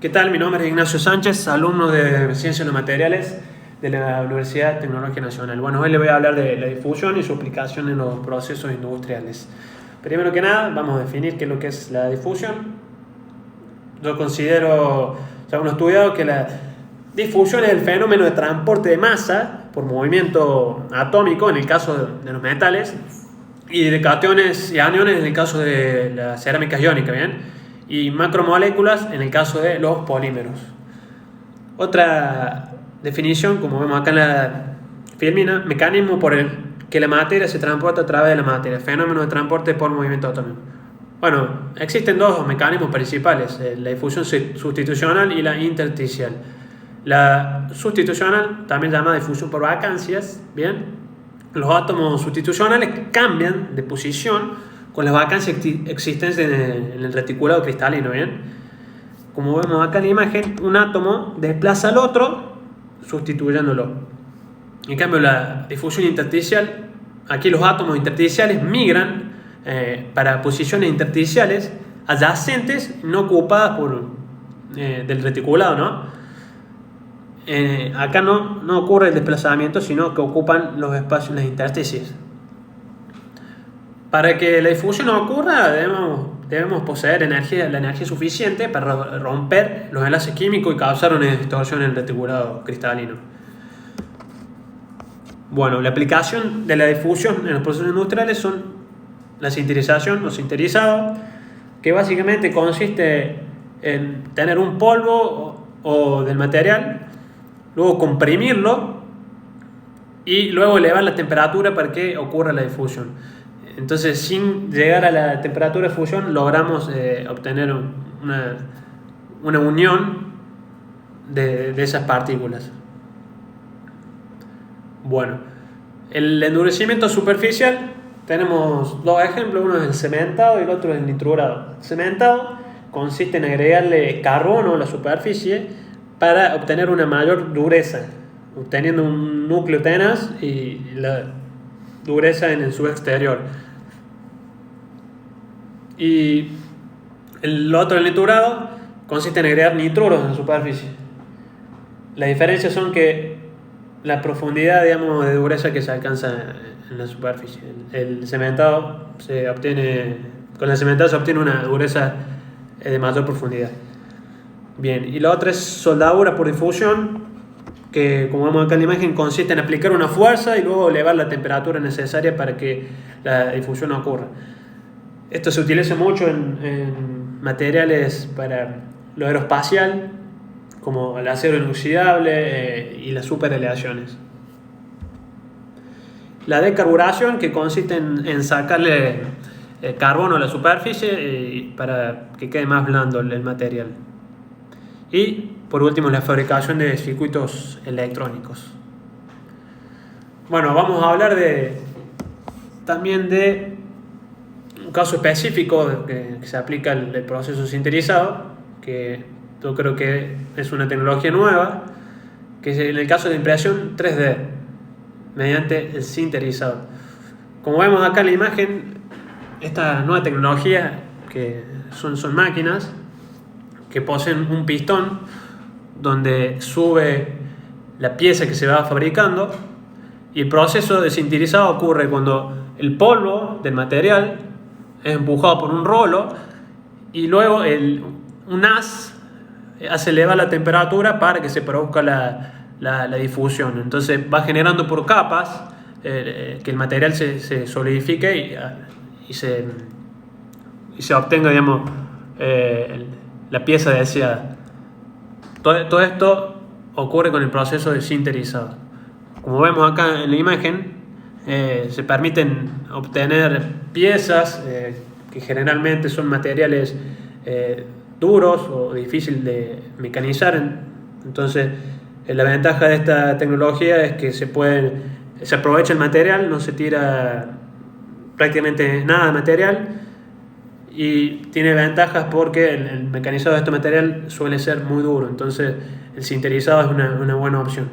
¿Qué tal? Mi nombre es Ignacio Sánchez, alumno de Ciencias de los Materiales de la Universidad Tecnológica Nacional. Bueno, hoy le voy a hablar de la difusión y su aplicación en los procesos industriales. Primero que nada, vamos a definir qué es lo que es la difusión. Yo considero, según he estudiado, que la difusión es el fenómeno de transporte de masa por movimiento atómico en el caso de los metales y de cationes y aniones en el caso de las cerámicas iónicas, ¿bien? Y macromoléculas en el caso de los polímeros. Otra definición, como vemos acá en la filmina, mecanismo por el que la materia se transporta a través de la materia, fenómeno de transporte por movimiento atómico. Bueno, existen dos mecanismos principales, la difusión sustitucional y la intersticial. La sustitucional, también llamada difusión por vacancias, ¿bien? Los átomos sustitucionales cambian de posición con las vacancias existentes en el reticulado cristalino, ¿bien? Como vemos acá en la imagen, un átomo desplaza al otro sustituyéndolo. En cambio, la difusión intersticial, aquí los átomos intersticiales migran para posiciones intersticiales adyacentes, no ocupadas del reticulado, ¿no? Acá no ocurre el desplazamiento, sino que ocupan los espacios en las intersticias. Para que la difusión ocurra, debemos poseer la energía suficiente para romper los enlaces químicos y causar una distorsión en el reticulado cristalino. Bueno, la aplicación de la difusión en los procesos industriales son la sinterización o sinterizado, que básicamente consiste en tener un polvo o del material, luego comprimirlo y luego elevar la temperatura para que ocurra la difusión. Entonces, sin llegar a la temperatura de fusión, logramos obtener una unión de esas partículas. Bueno, el endurecimiento superficial, tenemos dos ejemplos, uno es el cementado y el otro es el nitrurado. El cementado consiste en agregarle carbono a la superficie para obtener una mayor dureza, obteniendo un núcleo tenaz y la dureza en su exterior. Y el otro, el nitrurado, consiste en agregar nitruros en la superficie. La diferencia son que la profundidad, digamos, de dureza que se alcanza en la superficie. El cementado con el cementado se obtiene una dureza de mayor profundidad. Bien, y la otra es soldadura por difusión, que como vemos acá en la imagen consiste en aplicar una fuerza y luego elevar la temperatura necesaria para que la difusión ocurra. Esto se utiliza mucho en materiales para lo aeroespacial, como el acero inoxidable y las superaleaciones. La decarburación, que consiste en sacarle carbono a la superficie para que quede más blando el material. Y por último, la fabricación de circuitos electrónicos. Bueno, vamos a hablar también de un caso específico que se aplica el proceso sinterizado, que yo creo que es una tecnología nueva, que es en el caso de impresión 3D, mediante el sinterizado. Como vemos acá en la imagen, esta nueva tecnología, que son máquinas que poseen un pistón donde sube la pieza que se va fabricando, y el proceso de sinterizado ocurre cuando el polvo del material es empujado por un rolo y luego un haz hace elevar la temperatura para que se produzca la difusión. Entonces va generando por capas que el material se solidifique y se obtenga, digamos, la pieza deseada. Todo esto ocurre con el proceso de sinterizado. Como vemos acá en la imagen, se permiten obtener piezas que generalmente son materiales duros o difíciles de mecanizar. Entonces, la ventaja de esta tecnología es que se aprovecha el material, no se tira prácticamente nada de material, y tiene ventajas porque el mecanizado de este material suele ser muy duro. Entonces, el sinterizado es una buena opción.